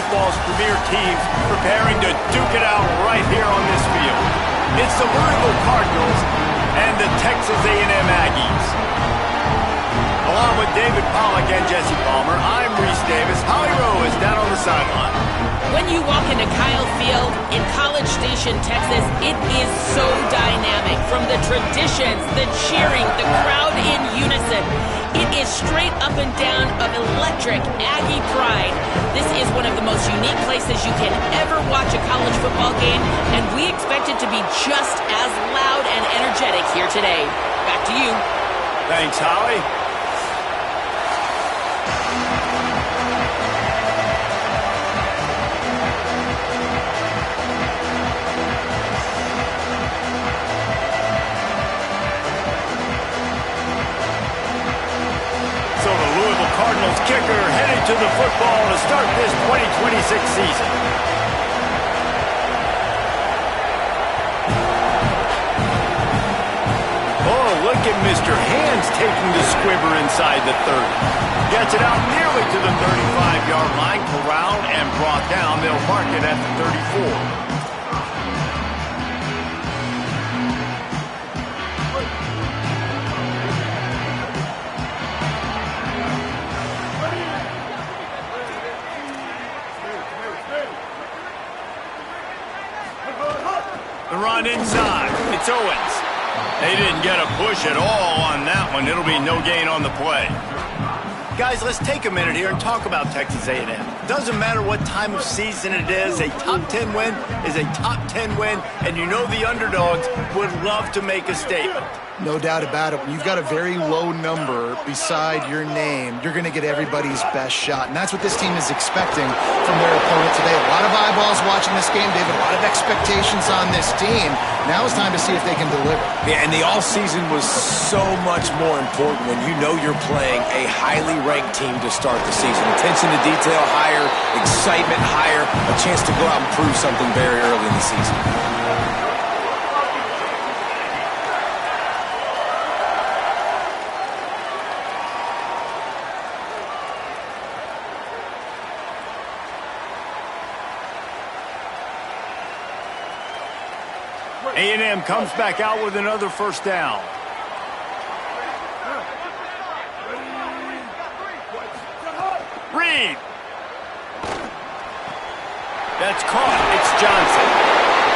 football's premier teams preparing to duke it out right here on this field. It's the Louisville Cardinals and the Texas A&M Aggies. Along with David Pollack and Jesse Palmer, I'm Reese Davis. Holly Rowe is down on the sideline. When you walk into Kyle Field in College Station, Texas, it is so dynamic. From the traditions, the cheering, the crowd in unison. It is straight up and down of electric Aggie pride. This is one of the most unique places you can ever watch a college football game, and we expect it to be just as loud and energetic here today. Back to you. Thanks, Holly. Cardinals kicker headed to the football to start this 2026 season. Oh, look at Mr. Hands taking the squibber inside the 30. Gets it out nearly to the 35-yard line, corralled and brought down. They'll mark it at the 34. The run inside. It's Owens. They didn't get a push at all on that one. It'll be no gain on the play. Guys, let's take a minute here and talk about Texas A&M. Doesn't matter what time of season it is, a top 10 win is a top 10 win, and you know the underdogs would love to make a statement. No doubt about it. When you've got a very low number beside your name, you're going to get everybody's best shot. And that's what this team is expecting from their opponent today. A lot of eyeballs watching this game, David. A lot of expectations on this team. Now it's time to see if they can deliver. Yeah, and the all-season was so much more important when you know you're playing a highly ranked team to start the season. Attention to detail higher, excitement higher, a chance to go out and prove something very early in the season. A&M comes back out with another first down. Reed. That's caught. It's Johnson.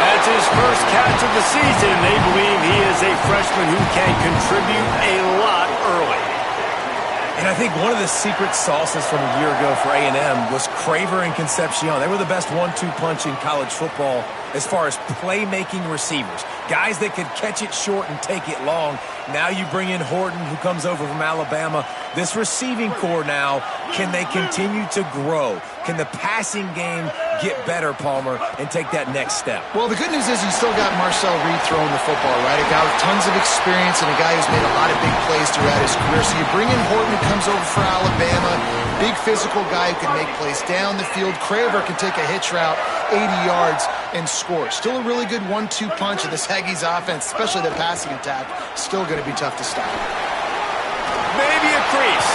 That's his first catch of the season. They believe he is a freshman who can contribute a lot early. And I think one of the secret sauces from a year ago for A&M was Craver and Concepcion. They were the best 1-2 punch in college football as far as playmaking receivers. Guys that could catch it short and take it long. Now you bring in Horton, who comes over from Alabama. This receiving core now, can they continue to grow? Can the passing game get better, Palmer, and take that next step? Well, the good news is you still got Marcel Reed throwing the football, right? A guy with tons of experience and a guy who's made a lot of big plays throughout his career. So you bring in Horton, who comes over for Alabama. Big physical guy who can make plays down the field. Craver can take a hitch route, 80 yards, and score. Still a really good 1-2 punch of this Aggies offense, especially the passing attack. Still going to be tough to stop. Maybe a crease.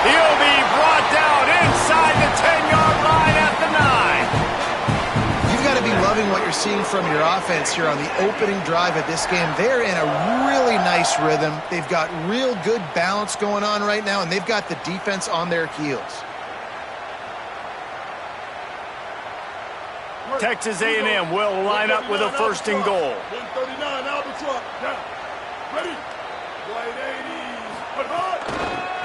He'll be brought down inside the 10-yard line at the 9. You've got to be loving what you're seeing from your offense here on the opening drive of this game. They're in a really nice rhythm. They've got real good balance going on right now, and they've got the defense on their heels. Texas A&M will line up with a first and goal. 139 Albatross. Down. Ready. White 80s.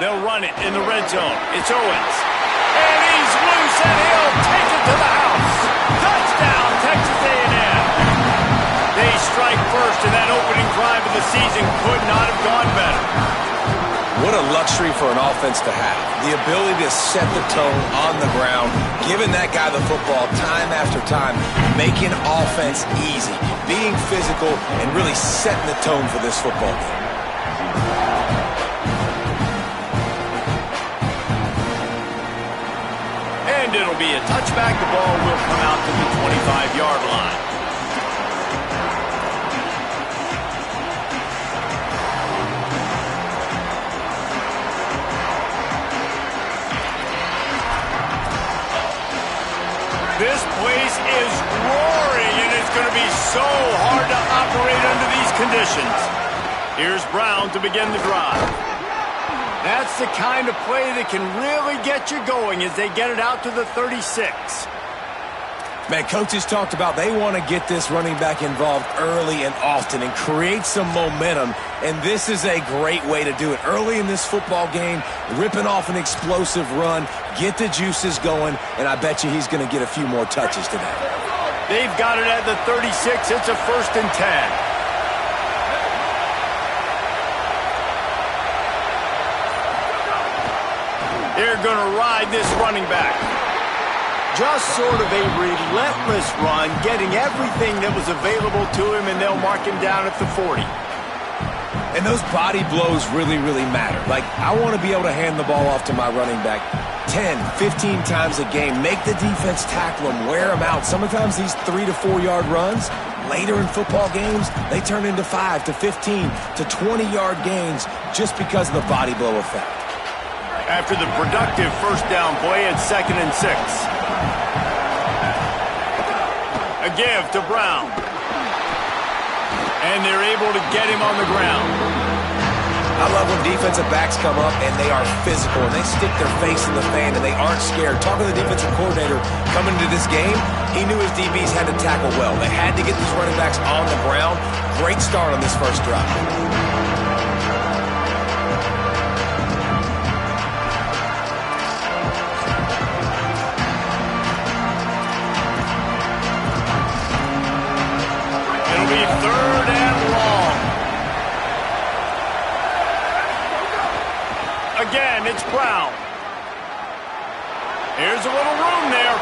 They'll run it in the red zone. It's Owens. And he's loose, and he'll take it to the house. Touchdown, Texas A&M. They strike first, and that opening drive of the season could not have gone better. What a luxury for an offense to have. The ability to set the tone on the ground, giving that guy the football time after time, making offense easy, being physical, and really setting the tone for this football game. And it'll be a touchback. The ball will come out to the 25-yard line. This place is roaring, and it's going to be so hard to operate under these conditions. Here's Brown to begin the drive. That's the kind of play that can really get you going as they get it out to the 36. Man, coaches talked about they want to get this running back involved early and often and create some momentum, and this is a great way to do it. Early in this football game, ripping off an explosive run, get the juices going, and I bet you he's going to get a few more touches today. They've got it at the 36. It's a 1st and 10. They're going to ride this running back. Just sort of a relentless run, getting everything that was available to him, and they'll mark him down at the 40. And those body blows really, really matter. Like, I want to be able to hand the ball off to my running back 10, 15 times a game. Make the defense tackle him, wear him out. Sometimes these 3 to 4 yard runs, later in football games, they turn into 5 to 15 to 20 yard gains just because of the body blow effect. After the productive first down play, it's 2nd and 6. A give to Brown. And they're able to get him on the ground. I love when defensive backs come up and they are physical and they stick their face in the fan and they aren't scared. Talking to the defensive coordinator coming into this game, he knew his DBs had to tackle well. They had to get these running backs on the ground. Great start on this first drive. It'll be 3rd and long. Again, it's Brown. Here's a little room there.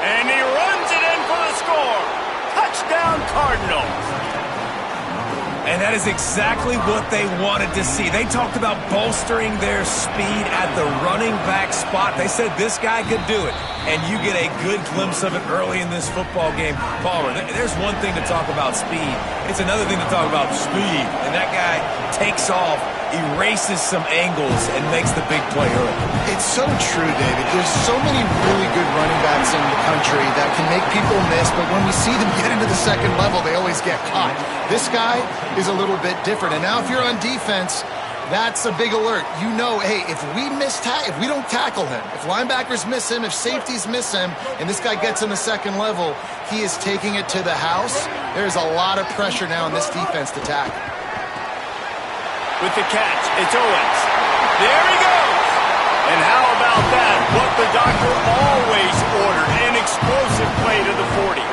And he runs it in for the score. Touchdown, Cardinals. And that is exactly what they wanted to see. They talked about bolstering their speed at the running back spot. They said this guy could do it. And you get a good glimpse of it early in this football game. Palmer, there's one thing to talk about speed. It's another thing to talk about speed. And that guy takes off, erases some angles, and makes the big play early. It's so true, David. There's so many really good running backs in the country that can make people miss, but when we see them get into the second level, they always get caught. This guy is a little bit different. And now if you're on defense, that's a big alert. You know, hey, if we don't tackle him, if linebackers miss him, if safeties miss him, and this guy gets in the second level, he is taking it to the house. There's a lot of pressure now in this defense to tackle. With the catch, it's Owens. There he goes. And how about that? What the doctor always ordered, an explosive play to the 40.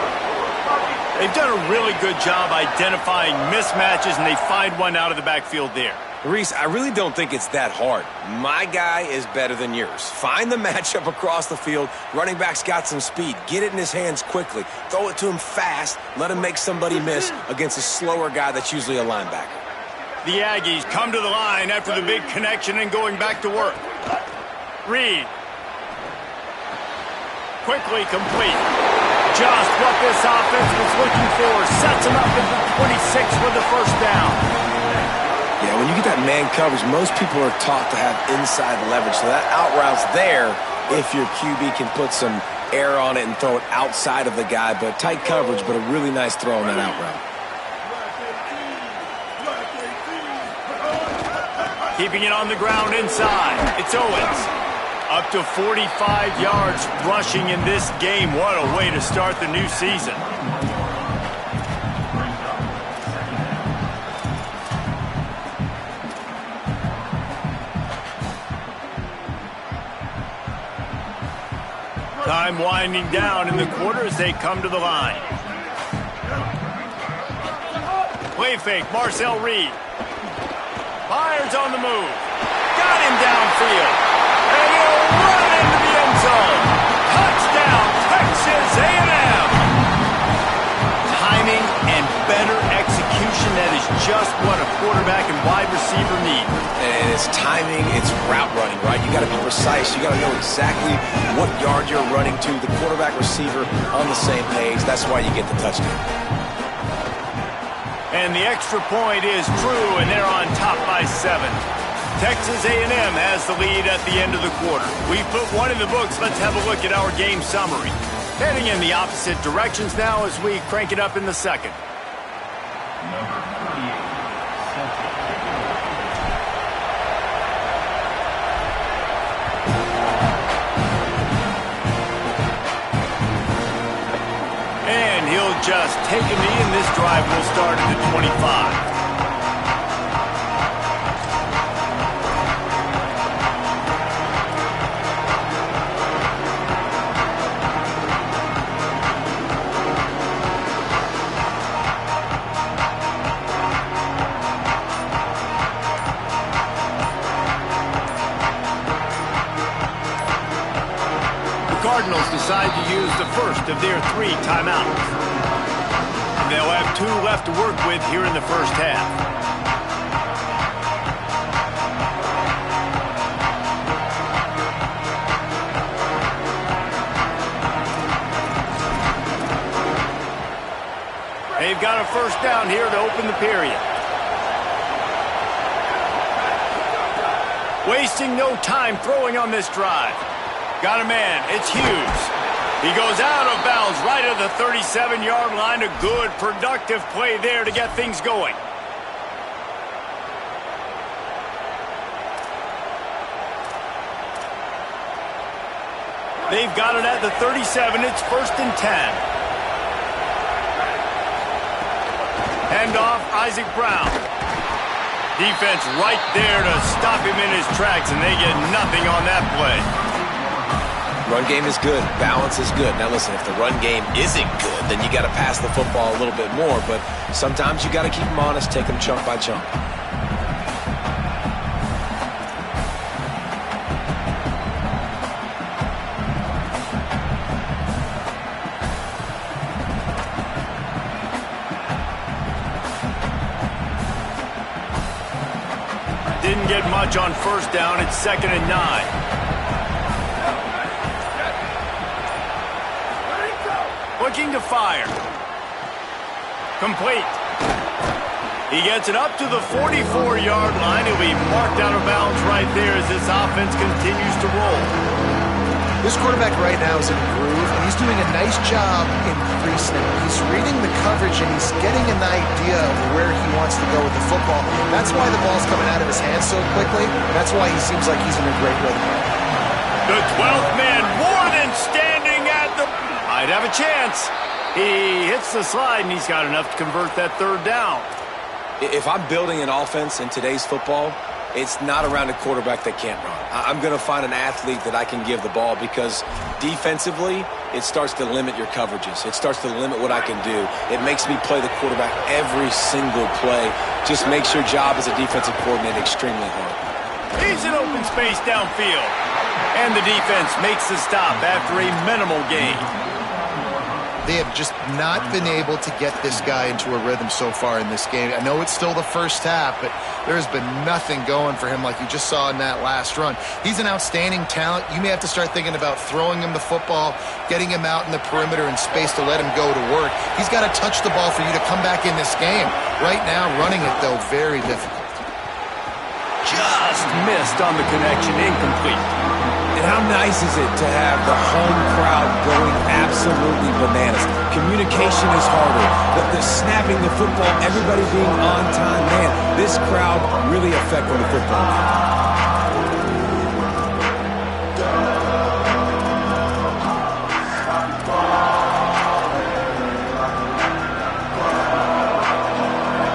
They've done a really good job identifying mismatches, and they find one out of the backfield there. Reese, I really don't think it's that hard. My guy is better than yours. Find the matchup across the field. Running back's got some speed. Get it in his hands quickly. Throw it to him fast. Let him make somebody miss against a slower guy that's usually a linebacker. The Aggies come to the line after the big connection and going back to work. Reed. Quickly complete. Just what this offense was looking for. Sets him up at the 26 for the first down. Yeah, when you get that man coverage, most people are taught to have inside leverage. So that out route's there if your QB can put some air on it and throw it outside of the guy. But tight coverage, but a really nice throw on that out route. Keeping it on the ground inside. It's Owens. Up to 45 yards rushing in this game. What a way to start the new season. Time winding down in the quarter as they come to the line. Play fake, Marcel Reed. Fires on the move. Got him downfield. And he'll run into the end zone. Touchdown, Texas A&M. Timing and better execution, that is just what a quarterback and wide receiver need. And it's timing, it's route running, right? You got to be precise. You got to know exactly what yard you're running to. The quarterback receiver on the same page. That's why you get the touchdown. And the extra point is true, and they're on top by 7. Texas A&M has the lead at the end of the quarter. We've put one in the books. Let's have a look at our game summary. Heading in the opposite directions now as we crank it up in the second. And he'll just take a knee, and this drive will start at the 25. Cardinals decide to use the first of their 3 timeouts. And they'll have 2 left to work with here in the first half. They've got a first down here to open the period. Wasting no time throwing on this drive. Got a man. It's Hughes. He goes out of bounds right at the 37-yard line. A good, productive play there to get things going. They've got it at the 37. It's 1st and 10. Handoff, Isaac Brown. Defense right there to stop him in his tracks, and they get nothing on that play. Run game is good. Balance is good. Now listen, if the run game isn't good, then you got to pass the football a little bit more. But sometimes you got to keep them honest, take them chunk by chunk. Didn't get much on first down. It's 2nd and 9. Looking to fire. Complete. He gets it up to the 44-yard line. He'll be marked out of bounds right there as this offense continues to roll. This quarterback right now is in a groove, and he's doing a nice job in pre-snap. He's reading the coverage, and he's getting an idea of where he wants to go with the football. That's why the ball's coming out of his hands so quickly. That's why he seems like he's in a great rhythm. The 12th man more than standing at the... Might have a chance. He hits the slide, and he's got enough to convert that 3rd down. If I'm building an offense in today's football, it's not around a quarterback that can't run. I'm going to find an athlete that I can give the ball because defensively, it starts to limit your coverages. It starts to limit what I can do. It makes me play the quarterback every single play. Just makes your job as a defensive coordinator extremely hard. He's in open space downfield. And the defense makes the stop after a minimal gain. They have just not been able to get this guy into a rhythm so far in this game. I know it's still the first half, but there's been nothing going for him like you just saw in that last run. He's an outstanding talent. You may have to start thinking about throwing him the football, getting him out in the perimeter in space to let him go to work. He's got to touch the ball for you to come back in this game. Right now, running it, though, very difficult. Just missed on the connection, incomplete. And how nice is it to have the home crowd going absolutely bananas? Communication is harder. The snapping the football, everybody being on time. Man, this crowd really affecting the football game.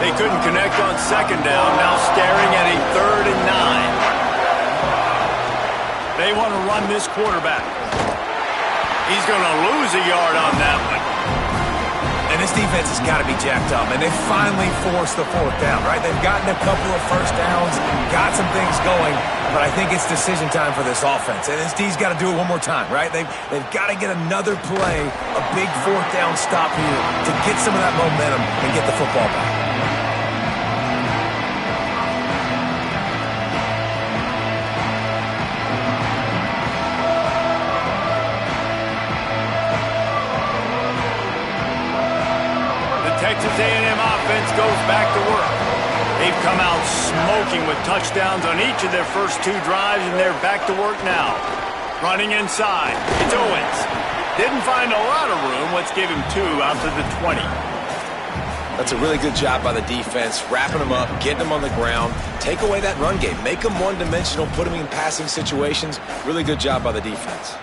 They couldn't connect on 2nd down. Now staring at a 3rd and 9. They want to run this quarterback. He's going to lose a yard on that one. And this defense has got to be jacked up. And they finally forced the 4th down, right? They've gotten a couple of first downs, got some things going, but I think it's decision time for this offense. And this D's got to do it one more time, right? They've got to get another play, a big 4th down stop here to get some of that momentum and get the football back. Texas A&M offense goes back to work. They They've come out smoking with touchdowns on each of their first 2 drives, and they're back to work now. Running inside. It's Owens. Didn't find a lot of room. Let's give him 2 out to the 20. That's a really good job by the defense, wrapping them up, getting them on the ground. Take away that run game. Make them one-dimensional, put them in passing situations. Really good job by the defense.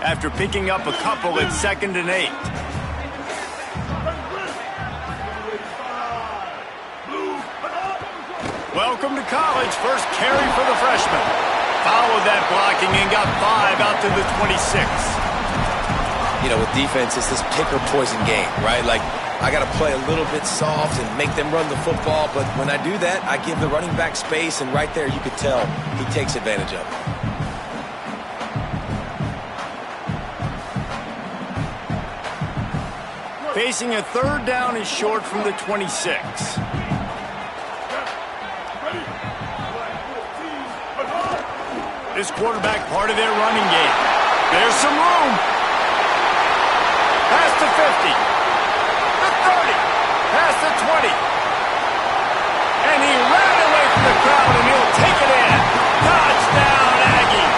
After picking up a couple, it's 2nd and 8. Welcome to college. First carry for the freshman. Followed that blocking and got 5 out to the 26. You know, with defense, it's this pick or poison game, right? Like, I got to play a little bit soft and make them run the football, but when I do that, I give the running back space, and right there you could tell he takes advantage of it. Facing a 3rd down is short from the 26. This quarterback part of their running game. There's some room. Past the 50. The 30. Past the 20. And he ran away from the crowd, and he'll take it in. Touchdown, Aggie.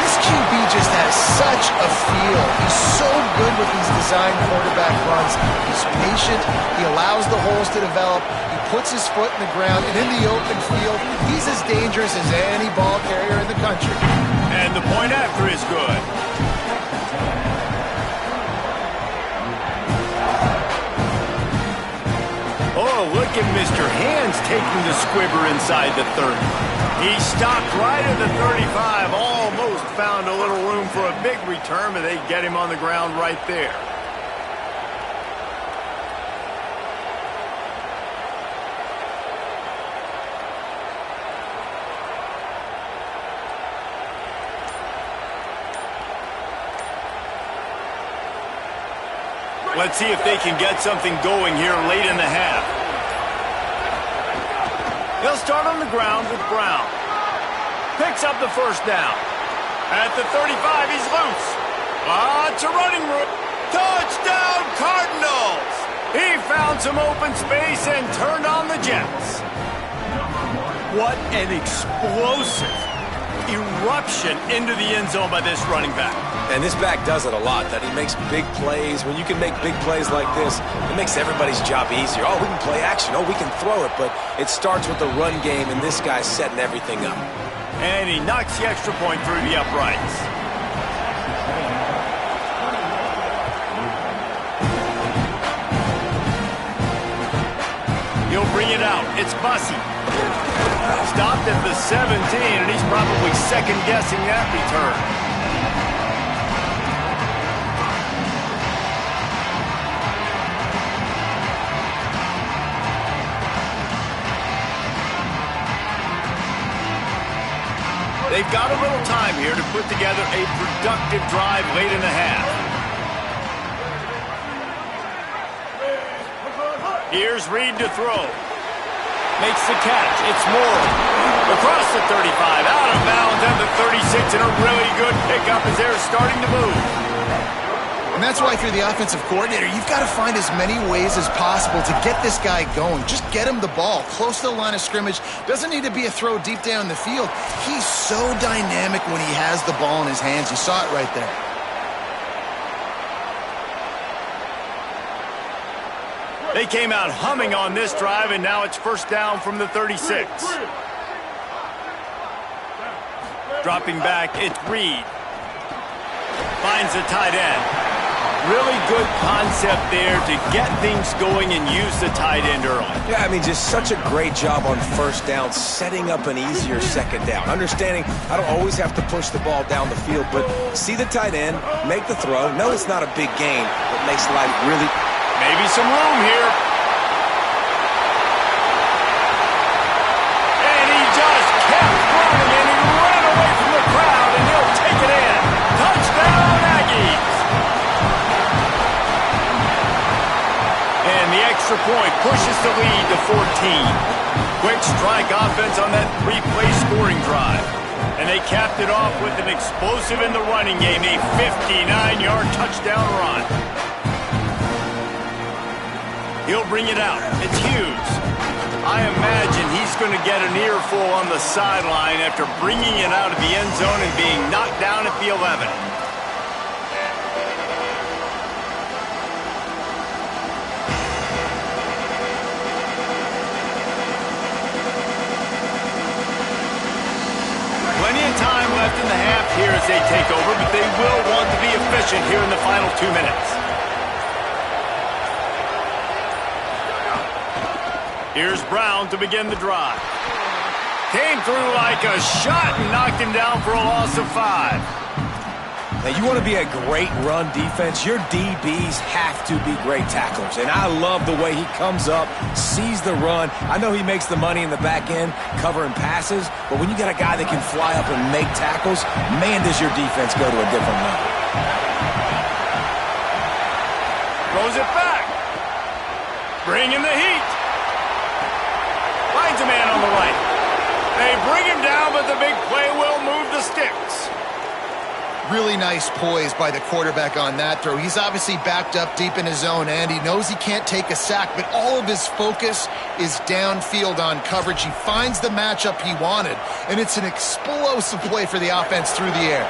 This QB just has such a feel. He's so good with these design quarterback runs. He's patient. He allows the holes to develop. He puts his foot in the ground, and in the open field, he's as dangerous as any ball carrier in the country. And the point after is good. Oh, look at Mr. Hands taking the squibber inside the 30. He stopped right at the 35, almost found a little room for a big return, but they get him on the ground right there. Let's see if they can get something going here late in the half. He'll start on the ground with Brown. Picks up the 1st down. At the 35, he's loose. Lots of running room. Touchdown, Cardinals! He found some open space and turned on the Jets. What an explosive eruption into the end zone by this running back. And this back does it a lot, that he makes big plays. When you can make big plays like this, it makes everybody's job easier. Oh, we can play action. Oh, we can throw it. But it starts with the run game, and this guy's setting everything up. And he knocks the extra point through the uprights. He'll bring it out. It's Bussey. Stopped at the 17, and he's probably second-guessing that return. They've got a little time here to put together a productive drive late in the half. Here's Reed to throw. Makes the catch. It's Moore. Across the 35, out of bounds at the 36, and a really good pickup as they're starting to move. And that's why if you're the offensive coordinator, you've got to find as many ways as possible to get this guy going. Just get him the ball close to the line of scrimmage. Doesn't need to be a throw deep down the field. He's so dynamic when he has the ball in his hands. You saw it right there. They came out humming on this drive, and now it's 1st down from the 36. Dropping back, it's Reed. Finds the tight end. Really good concept there to get things going and use the tight end early. Yeah, I mean, just such a great job on 1st down, setting up an easier 2nd down. Understanding I don't always have to push the ball down the field, but see the tight end, make the throw. No, it's not a big gain, but makes life really... Maybe some room here. And he just kept running, and he ran away from the crowd, and he'll take it in. Touchdown, Aggies! And the extra point pushes the lead to 14. Quick strike offense on that three-play scoring drive. And they capped it off with an explosive in the running game, a 59-yard touchdown run. He'll bring it out. It's Hughes. I imagine he's going to get an earful on the sideline after bringing it out of the end zone and being knocked down at the 11. Plenty of time left in the half here as they take over, but they will want to be efficient here in the final 2 minutes. Here's Brown to begin the drive. Came through like a shot and knocked him down for a loss of 5. Now, you want to be a great run defense, your DBs have to be great tacklers. And I love the way he comes up, sees the run. I know he makes the money in the back end covering passes, but when you got a guy that can fly up and make tackles, man, does your defense go to a different level. Throws it back. Bringing the heat. Finds a man on the right. They bring him down, but the big play will move the sticks. Really nice poise by the quarterback on that throw. He's obviously backed up deep in his own end. He knows he can't take a sack, but all of his focus is downfield on coverage. He finds the matchup he wanted, and it's an explosive play for the offense through the air.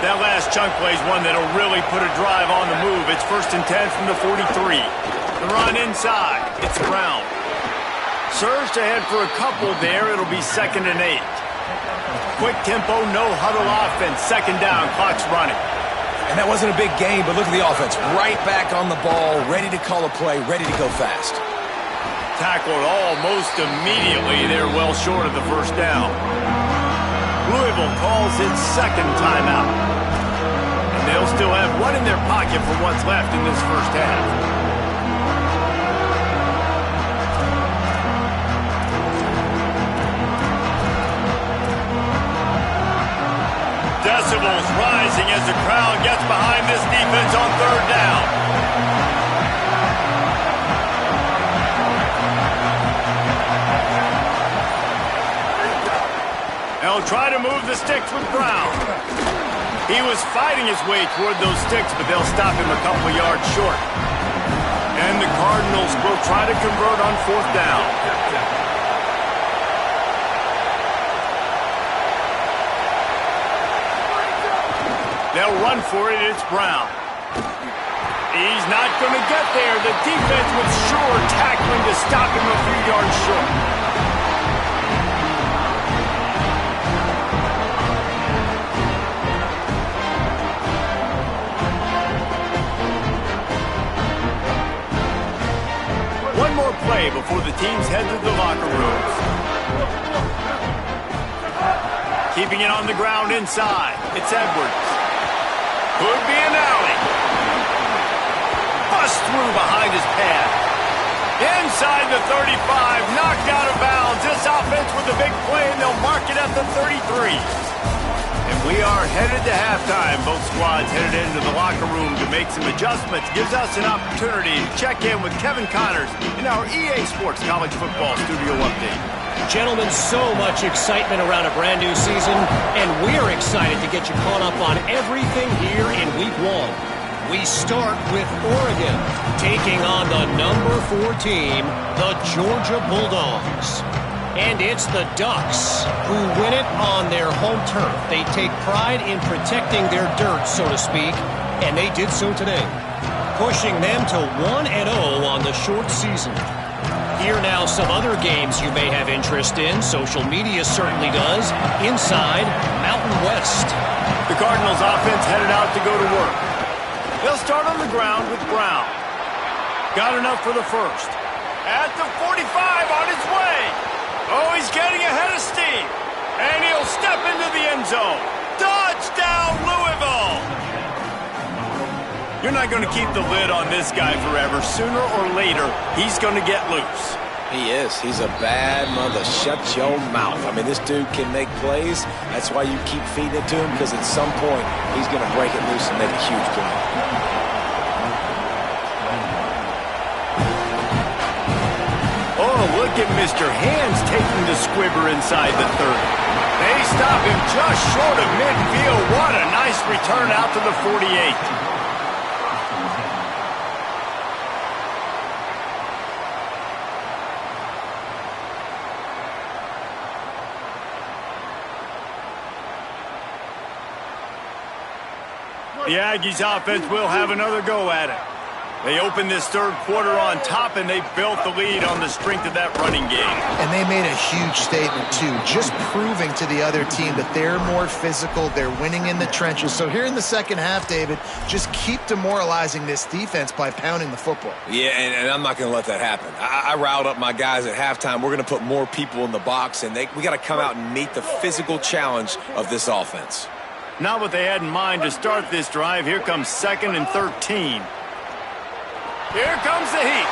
That last chunk play is one that'll really put a drive on the move. It's 1st and 10 from the 43. The run inside. It's Brown. Surged ahead for a couple there. It'll be 2nd and 8. Quick tempo, no huddle offense. 2nd down, clock's running. And that wasn't a big game, but look at the offense. Right back on the ball, ready to call a play, ready to go fast. Tackled almost immediately. They're well short of the 1st down. Louisville calls its 2nd timeout. And they'll still have one in their pocket for what's left in this 1st half. Decibels rising as the crowd gets behind this defense on 3rd down. They'll try to move the sticks with Brown. He was fighting his way toward those sticks, but they'll stop him a couple yards short. And the Cardinals will try to convert on 4th down. They'll run for it. It's Brown. He's not going to get there. The defense was sure tackling to stop him a few yards short. One more play before the teams head to the locker rooms. Keeping it on the ground inside. It's Edwards. Could be an alley. Bust through behind his pad. Inside the 35, knocked out of bounds. This offense with a big play, and they'll mark it at the 33. And we are headed to halftime. Both squads headed into the locker room to make some adjustments. Gives us an opportunity to check in with Kevin Connors in our EA Sports College Football Studio Update. Gentlemen, so much excitement around a brand new season, and we're excited to get you caught up on everything here in Week 1. We start with Oregon, taking on the number 4 team, the Georgia Bulldogs. And it's the Ducks who win it on their home turf. They take pride in protecting their dirt, so to speak, and they did so today, pushing them to 1-0 on the short season. Here now some other games you may have interest in. Social media certainly does. Inside Mountain West. The Cardinals offense headed out to go to work. They'll start on the ground with Brown. Got enough for the 1st. At the 45 on his way. Oh, he's getting ahead of steam. And he'll step into the end zone. Touchdown, Louisville! You're not going to keep the lid on this guy forever. Sooner or later, he's going to get loose. He is. He's a bad mother. Shut your mouth. I mean, this dude can make plays. That's why you keep feeding it to him, because at some point, he's going to break it loose and make a huge play. a look at Mr. Hands taking the squibber inside the 30. They stop him just short of midfield. What a nice return out to the 48. The Aggies offense will have another go at it. They opened this third quarter on top, and they built the lead on the strength of that running game. And they made a huge statement, too, just proving to the other team that they're more physical, they're winning in the trenches. So here in the second half, David, just keep demoralizing this defense by pounding the football. Yeah, and I'm not going to let that happen. I riled up my guys at halftime. We're going to put more people in the box, and we got to come out and meet the physical challenge of this offense. Not what they had in mind to start this drive. Here comes 2nd and 13. Here comes the heat.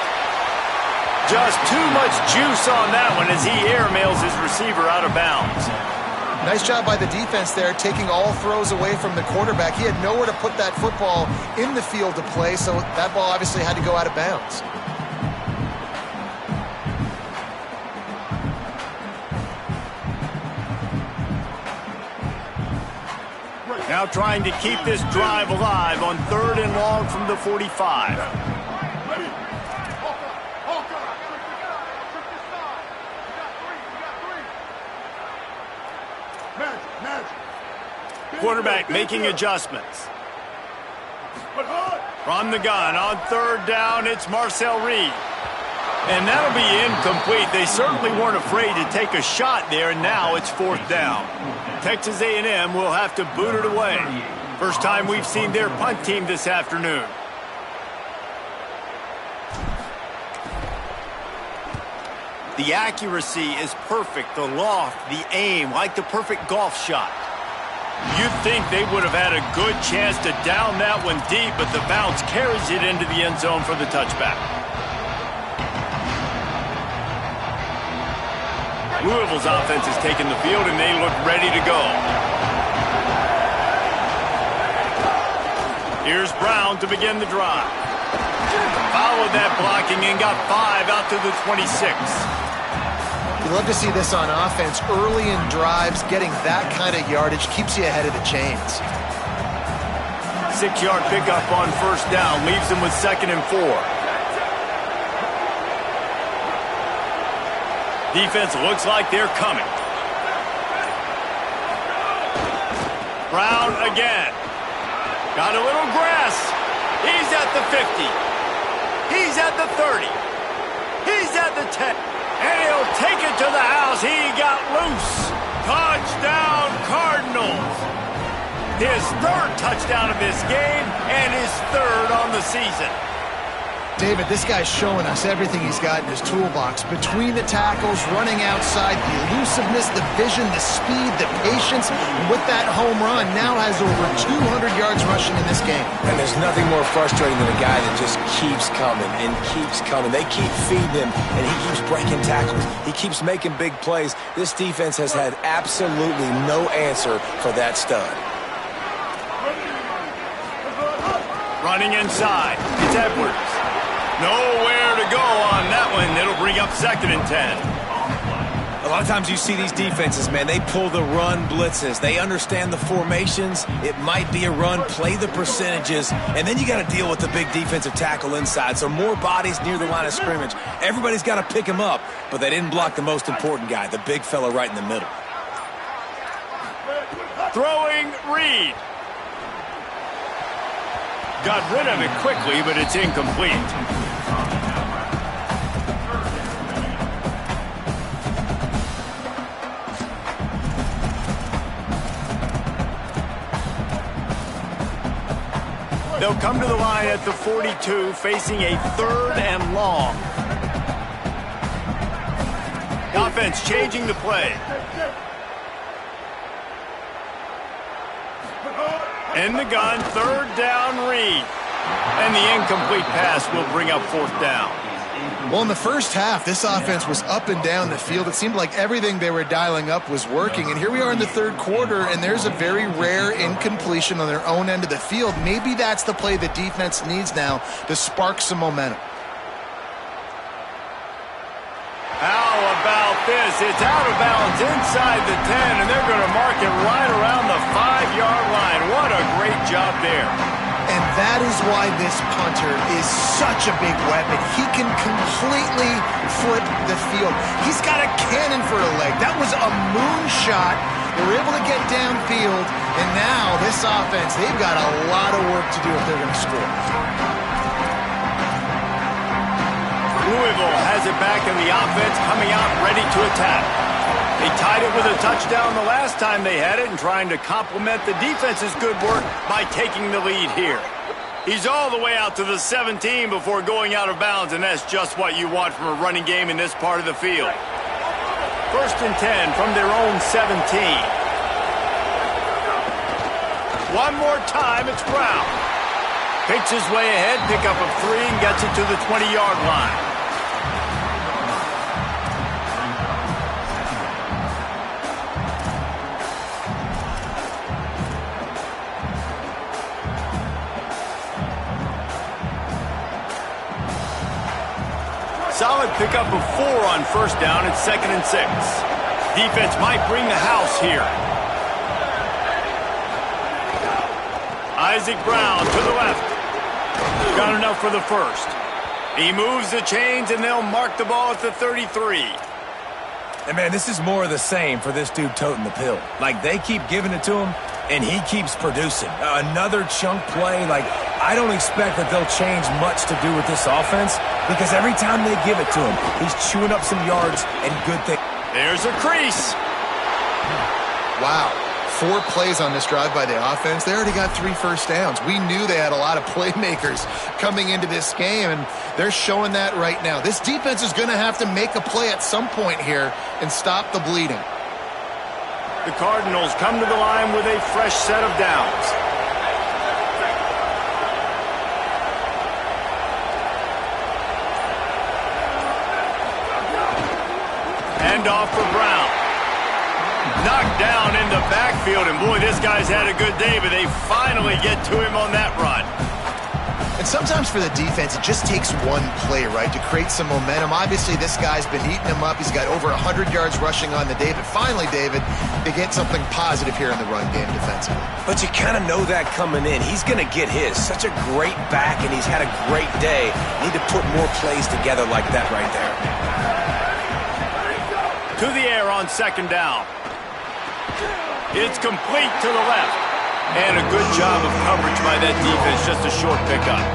Just too much juice on that one as he airmails his receiver out of bounds. Nice job by the defense there, taking all throws away from the quarterback. He had nowhere to put that football in the field to play, so that ball obviously had to go out of bounds. Now trying to keep this drive alive on 3rd and long from the 45. Quarterback making adjustments. From the gun on 3rd down, it's Marcel Reed. And that'll be incomplete. They certainly weren't afraid to take a shot there, and now it's 4th down. Texas A&M will have to boot it away. First time we've seen their punt team this afternoon. The accuracy is perfect, the loft, the aim, like the perfect golf shot. You'd think they would have had a good chance to down that one deep, but the bounce carries it into the end zone for the touchback. Louisville's offense has taken the field, and they look ready to go. Here's Brown to begin the drive. Followed that blocking and got 5 out to the 26. You love to see this on offense. Early in drives, getting that kind of yardage keeps you ahead of the chains. 6-yard pickup on 1st down leaves them with 2nd and 4. Defense looks like they're coming. Brown again. Got a little grass. He's at the 50. He's at the 30. He's at the 10. And he'll take it to the house. He got loose. Touchdown, Cardinals. His 3rd touchdown of this game and his 3rd on the season. David, this guy's showing us everything he's got in his toolbox. Between the tackles, running outside, the elusiveness, the vision, the speed, the patience. And with that home run, now has over 200 yards rushing in this game. And there's nothing more frustrating than a guy that just keeps coming and keeps coming. They keep feeding him, and he keeps breaking tackles. He keeps making big plays. This defense has had absolutely no answer for that stud. Running inside. It's Edwards. Nowhere to go on that one. It'll bring up 2nd and 10. A lot of times you see these defenses, man, they pull the run blitzes. They understand the formations. It might be a run, play the percentages, and then you got to deal with the big defensive tackle inside. So more bodies near the line of scrimmage. Everybody's got to pick him up, but they didn't block the most important guy, the big fella right in the middle. Throwing Reed. Got rid of it quickly, but it's incomplete. They'll come to the line at the 42, facing a 3rd and long. Offense changing the play. In the gun, 3rd down, Reed. And the incomplete pass will bring up 4th down. Well, in the first half, this offense was up and down the field. It seemed like everything they were dialing up was working. And here we are in the 3rd quarter, and there's a very rare incompletion on their own end of the field. Maybe that's the play the defense needs now to spark some momentum. this. It's out of bounds inside the 10, and they're going to mark it right around the 5-yard line. What a great job there. And that is why this punter is such a big weapon. He can completely flip the field. He's got a cannon for a leg. That was a moonshot. They were able to get downfield, and now this offense, they've got a lot of work to do if they're going to score. Louisville has it back in the offense, coming out ready to attack. They tied it with a touchdown the last time they had it and trying to complement the defense's good work by taking the lead here. He's all the way out to the 17 before going out of bounds, and that's just what you want from a running game in this part of the field. 1st and 10 from their own 17. One more time, it's Brown. Picks his way ahead, pickup of 3, and gets it to the 20-yard line. Solid pickup of 4 on 1st down. It's 2nd and 6. Defense might bring the house here. Isaac Brown to the left. Got enough for the 1st. He moves the chains, and they'll mark the ball at the 33. And, man, this is more of the same for this dude toting the pill. Like, they keep giving it to him, and he keeps producing. Another chunk play. Like, I don't expect that they'll change much to do with this offense because every time they give it to him, he's chewing up some yards and good things. There's a crease. Wow. 4 plays on this drive by the offense. They already got 3 first downs. We knew they had a lot of playmakers coming into this game, and they're showing that right now. This defense is going to have to make a play at some point here and stop the bleeding. The Cardinals come to the line with a fresh set of downs. Handoff for Brown. Knocked down in the backfield, and boy, this guy's had a good day, but they finally get to him on that run. And sometimes for the defense, it just takes one play, right, to create some momentum. Obviously, this guy's been eating him up. He's got over 100 yards rushing on the day, but finally, David, they get something positive here in the run game defensively. But you kind of know that coming in. He's going to get his. Such a great back, and he's had a great day. Need to put more plays together like that right there. To the air on 2nd down. It's complete to the left. And a good job of coverage by that defense. Just a short pickup.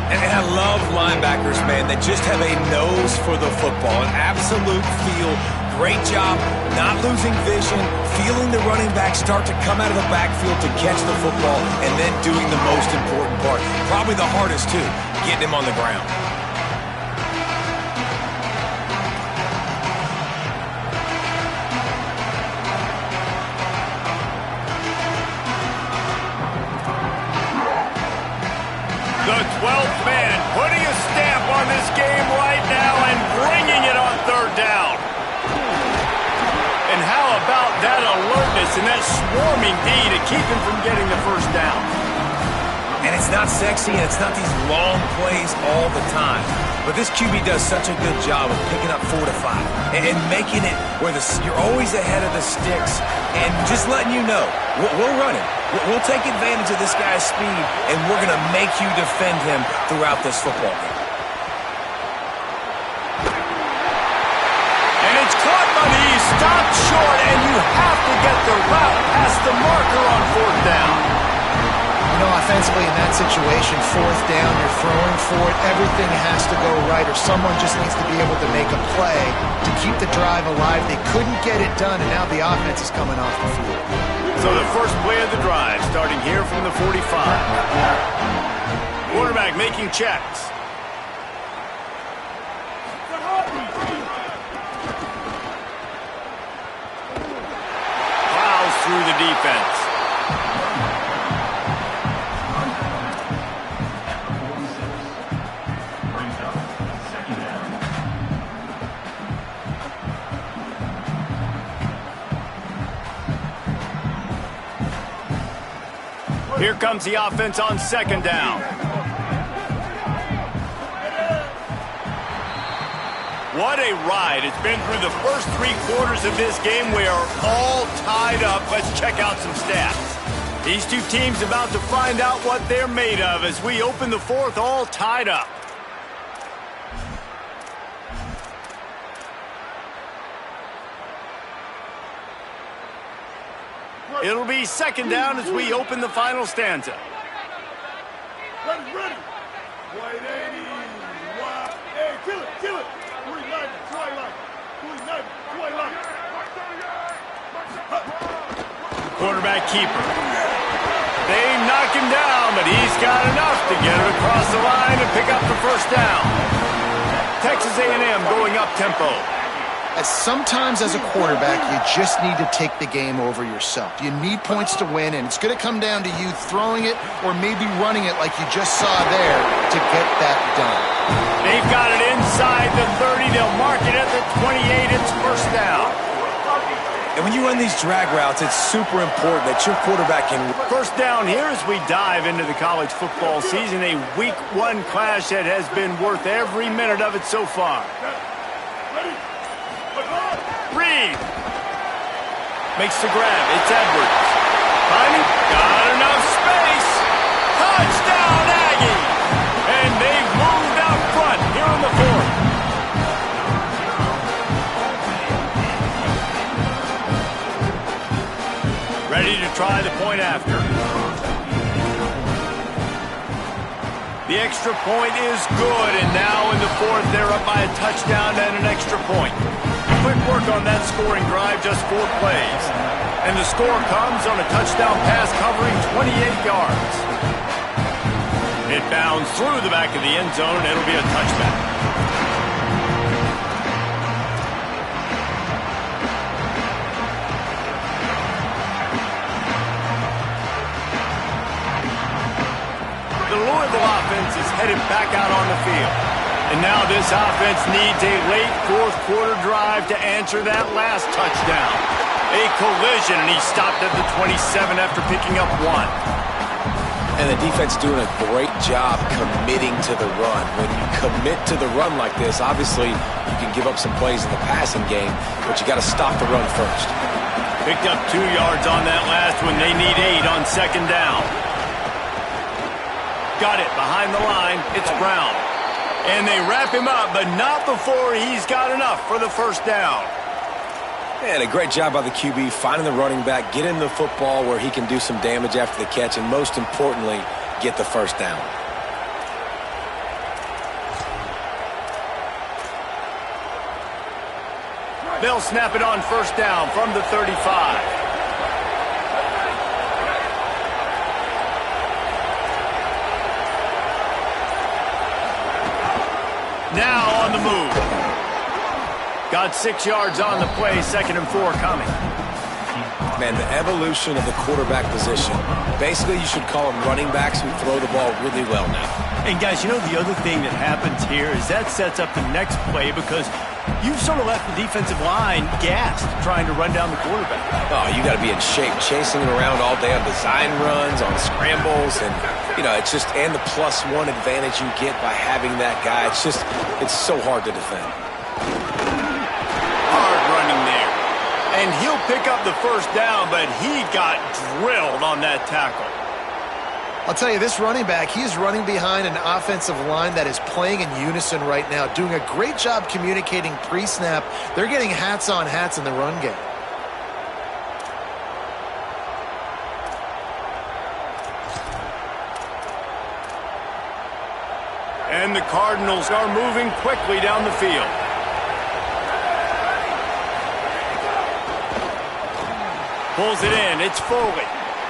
And I love linebackers, man, that just have a nose for the football. An absolute feel. Great job not losing vision, feeling the running back start to come out of the backfield to catch the football, and then doing the most important part. Probably the hardest, too, getting him on the ground. The 12th man putting a stamp on this game right now and bringing it on 3rd down. And how about that alertness and that swarming D to keep him from getting the 1st down? And it's not sexy, and it's not these long plays all the time. But this QB does such a good job of picking up 4 to 5 and making it where you're always ahead of the sticks and just letting you know, we'll run it. We'll take advantage of this guy's speed, and we're going to make you defend him throughout this football game. And it's caught, but he's stopped short, and you have to get the route past the marker on 4th down. You know, offensively in that situation, 4th down, you're throwing for it. Everything has to go right, or someone just needs to be able to make a play to keep the drive alive. They couldn't get it done, and now the offense is coming off the field. So the first play of the drive, starting here from the 45. Quarterback making checks. Plows through the defense. Here comes the offense on 2nd down. What a ride. It's been through the first 3 quarters of this game. We are all tied up. Let's check out some stats. These two teams about to find out what they're made of as we open the 4th all tied up. It'll be 2nd down as we open the final stanza. Ready, ready. 180. Wow. Hey, kill it, kill it. 390, twilight. 390, twilight. Quarterback keeper. They knock him down, but he's got enough to get it across the line and pick up the 1st down. Texas A&M going up tempo. Sometimes as a quarterback, you just need to take the game over yourself. You need points to win, and it's going to come down to you throwing it or maybe running it like you just saw there to get that done. They've got it inside the 30. They'll mark it at the 28. It's 1st down. And when you run these drag routes, it's super important that your quarterback can... 1st down here as we dive into the college football season. A Week 1 clash that has been worth every minute of it so far. Reed makes the grab. It's Edwards. Finally got enough space. Touchdown, Aggie! And they've moved out front here in the 4th. Ready to try the point after. The extra point is good, and now in the 4th, they're up by a touchdown and an extra point. Quick work on that scoring drive, just 4 plays. And the score comes on a touchdown pass covering 28 yards. It bounds through the back of the end zone, and it'll be a touchback. The Louisville offense is headed back out on the field. And now this offense needs a late 4th quarter drive to answer that last touchdown. A collision, and he stopped at the 27 after picking up 1. And the defense doing a great job committing to the run. When you commit to the run like this, obviously you can give up some plays in the passing game, but you got to stop the run first. Picked up 2 yards on that last one. They need 8 on 2nd down. Got it behind the line. It's Brown. And they wrap him up, but not before he's got enough for the 1st down. And a great job by the QB finding the running back, getting the football where he can do some damage after the catch, and most importantly, get the 1st down. They'll snap it on 1st down from the 35. Now on the move. Got 6 yards on the play, 2nd and 4 coming. Man, the evolution of the quarterback position. Basically, you should call them running backs who throw the ball really well now. And guys, you know the other thing that happens here is that sets up the next play because you've sort of left the defensive line gassed trying to run down the quarterback. Oh, you got to be in shape, chasing him around all day on design runs, on scrambles, and, you know, it's just, and the +1 advantage you get by having that guy. It's just, it's so hard to defend. Hard running there. And he'll pick up the 1st down, but he got drilled on that tackle. I'll tell you, this running back, he is running behind an offensive line that is playing in unison right now, doing a great job communicating pre-snap. They're getting hats on hats in the run game. And the Cardinals are moving quickly down the field. Pulls it in. It's Foley.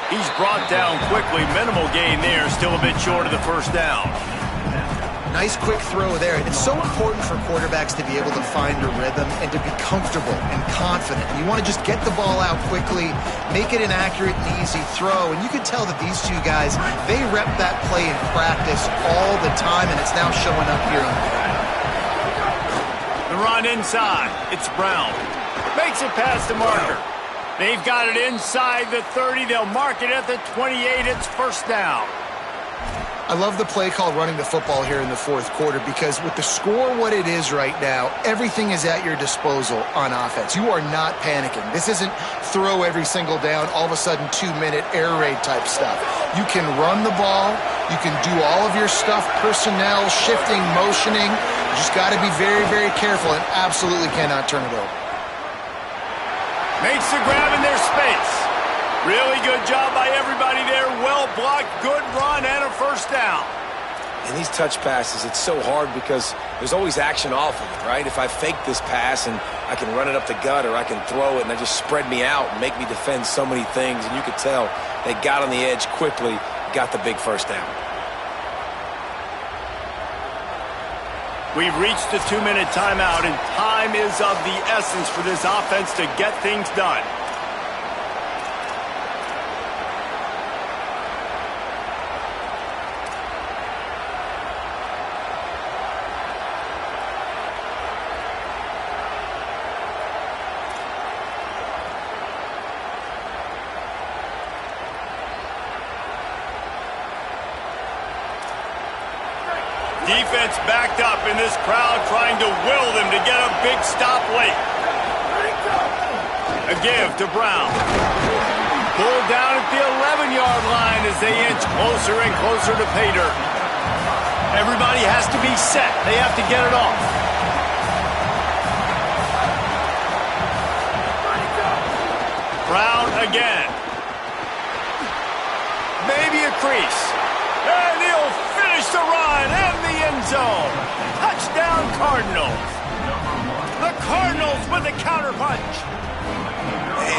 He's brought down quickly. Minimal gain there. Still a bit short of the 1st down. Nice quick throw there. It's so important for quarterbacks to be able to find a rhythm and to be comfortable and confident. You want to just get the ball out quickly, make it an accurate and easy throw. And you can tell that these 2 guys, they rep that play in practice all the time, and it's now showing up here on the field. The run inside. It's Brown. Makes it past the marker. They've got it inside the 30. They'll mark it at the 28. It's 1st down. I love the play call running the football here in the fourth quarter because with the score what it is right now, everything is at your disposal on offense. You are not panicking. This isn't throw every single down, all of a sudden 2-minute air raid type stuff. You can run the ball. You can do all of your stuff, personnel, shifting, motioning. You just got to be very, very careful and absolutely cannot turn it over. Makes the grab in their space. Really good job by everybody there. Well blocked, good run, and a first down. And these touch passes, it's so hard because there's always action off of it, right? If I fake this pass and I can run it up the gut or I can throw it and they just spread me out and make me defend so many things, and you could tell they got on the edge quickly, got the big first down. We've reached the 2-minute timeout, and time is of the essence for this offense to get things done. Defense backed up in this crowd trying to will them to get a big stop late. A give to Brown. Pulled down at the 11-yard line as they inch closer and closer to pay dirt. Everybody has to be set. They have to get it off. Brown again. Maybe a crease. And he'll finish the run and the end zone. Touchdown Cardinals. The Cardinals with a counterpunch.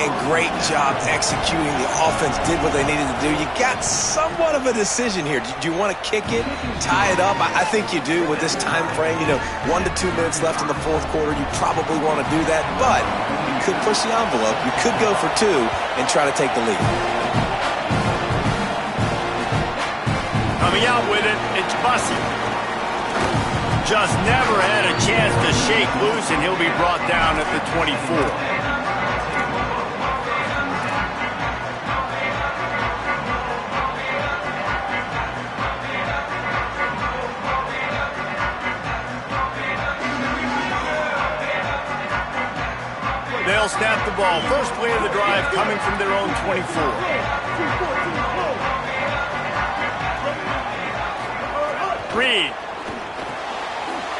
And great job executing. The offense did what they needed to do. You got somewhat of a decision here. Do you want to kick it, tie it up? I think you do with this time frame. 1 to 2 minutes left in the fourth quarter. You probably want to do that, but you could push the envelope. You could go for 2 and try to take the lead. Coming out with it, it's Bussy. Just never had a chance to shake loose, and he'll be brought down at the 24. They'll snap the ball. First play of the drive coming from their own 24. Reed.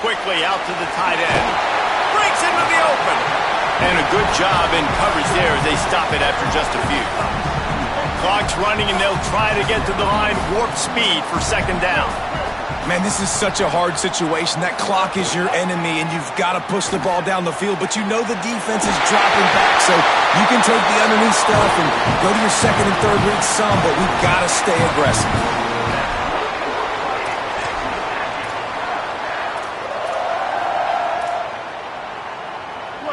Quickly out to the tight end. Breaks into the open. And a good job in coverage there as they stop it after just a few. Clock's running and they'll try to get to the line. Warp speed for second down. Man, this is such a hard situation. That clock is your enemy, and you've got to push the ball down the field. But you know the defense is dropping back, so you can take the underneath stuff and go to your second and third read some, but we've got to stay aggressive.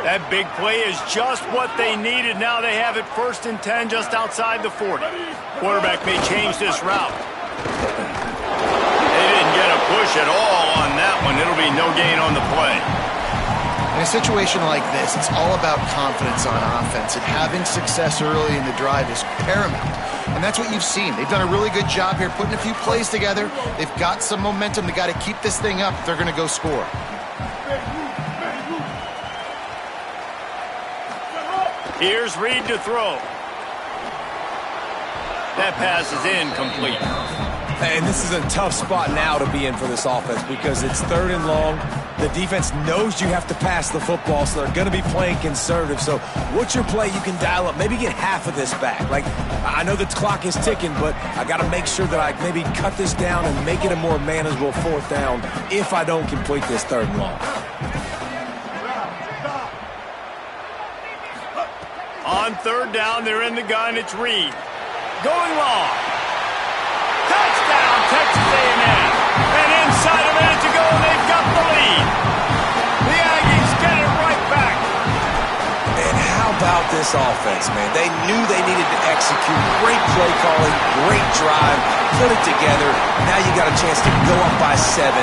That big play is just what they needed. Now they have it 1st and 10 just outside the 40. Quarterback may change this route. They didn't get a push at all on that one. It'll be no gain on the play. In a situation like this, it's all about confidence on offense, and having success early in the drive is paramount. And that's what you've seen. They've done a really good job here putting a few plays together. They've got some momentum. They've got to keep this thing up if they're going to go score. Here's Reed to throw. That pass is incomplete. And this is a tough spot now to be in for this offense because it's 3rd and long. The defense knows you have to pass the football, so they're going to be playing conservative. So what's your play you can dial up? Maybe get half of this back. Like, I know the clock is ticking, but I got to make sure that I maybe cut this down and make it a more manageable 4th down if I don't complete this 3rd and long. On 3rd down, they're in the gun. It's Reed. Going long. Touchdown, Texas A&M. And inside a minute to go, and they've got the lead. The Aggies get it right back. And how about this offense, man? They knew they needed to execute. Great play calling, great drive, put it together. Now you got a chance to go up by 7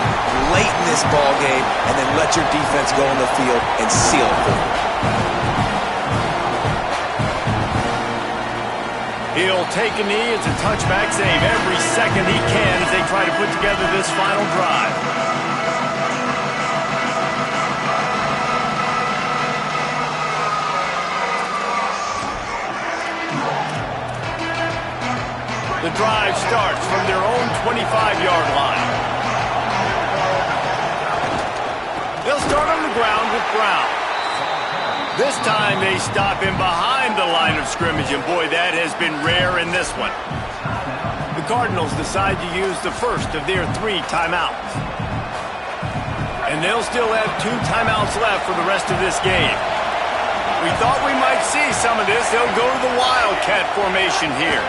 late in this ball game and then let your defense go on the field and seal it for you. He'll take a knee. It's a touchback save every second he can as they try to put together this final drive. The drive starts from their own 25-yard line. They'll start on the ground with Brown. This time they stop him behind the line of scrimmage, and boy, that has been rare in this one. The Cardinals decide to use the first of their 3 timeouts. And they'll still have 2 timeouts left for the rest of this game. We thought we might see some of this. They'll go to the Wildcat formation here.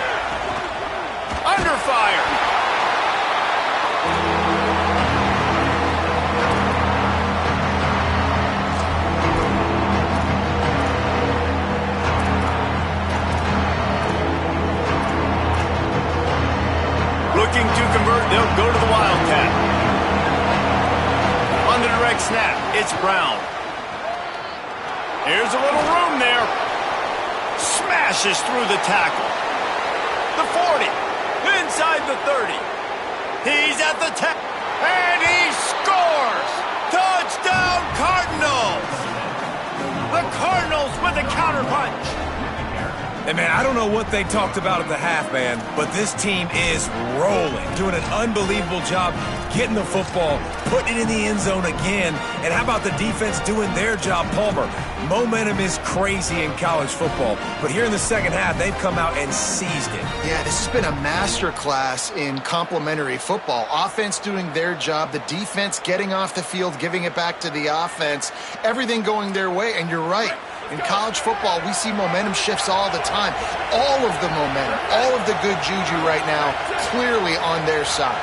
Under fire. Looking to convert, they'll go to the Wildcat. On the direct snap, it's Brown. Here's a little room there. Smashes through the tackle. The 40. Inside the 30. He's at the 10. And he scores! Touchdown Cardinals! The Cardinals with a counterpunch. And, man, I don't know what they talked about at the half, man, but this team is rolling, doing an unbelievable job getting the football, putting it in the end zone again. And how about the defense doing their job, Palmer? Momentum is crazy in college football, but here in the second half, they've come out and seized it. Yeah, this has been a masterclass in complementary football. Offense doing their job, the defense getting off the field, giving it back to the offense, everything going their way, and you're right. In college football, we see momentum shifts all the time. All of the momentum, all of the good juju right now, clearly on their side.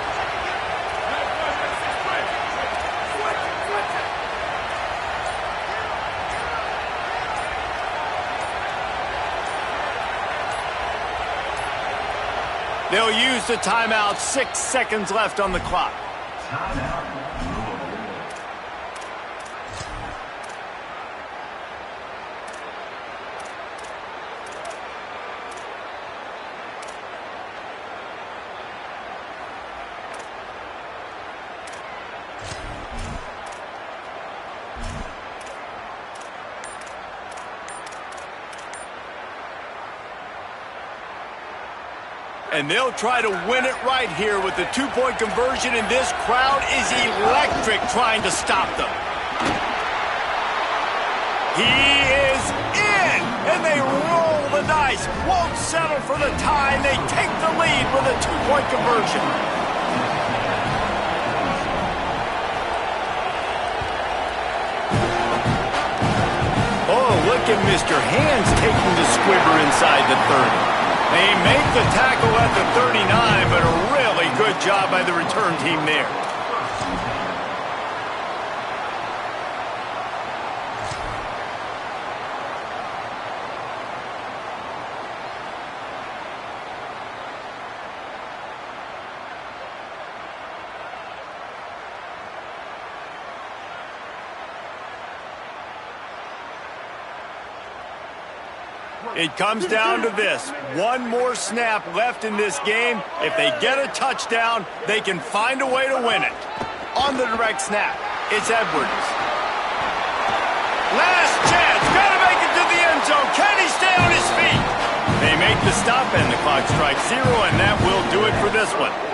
They'll use the timeout. 6 seconds left on the clock. And they'll try to win it right here with the 2-point conversion, and this crowd is electric trying to stop them. He is in, and they roll the dice. Won't settle for the tie, and they take the lead with a 2-point conversion. Oh, look at Mr. Hands taking the squibber inside the 30. They make the tackle at the 39, but a really good job by the return team there. It comes down to this. One more snap left in this game. If they get a touchdown, they can find a way to win it. On the direct snap, it's Edwards. Last chance. Got to make it to the end zone. Can he stay on his feet? They make the stop, and the clock strikes 0, and that will do it for this one.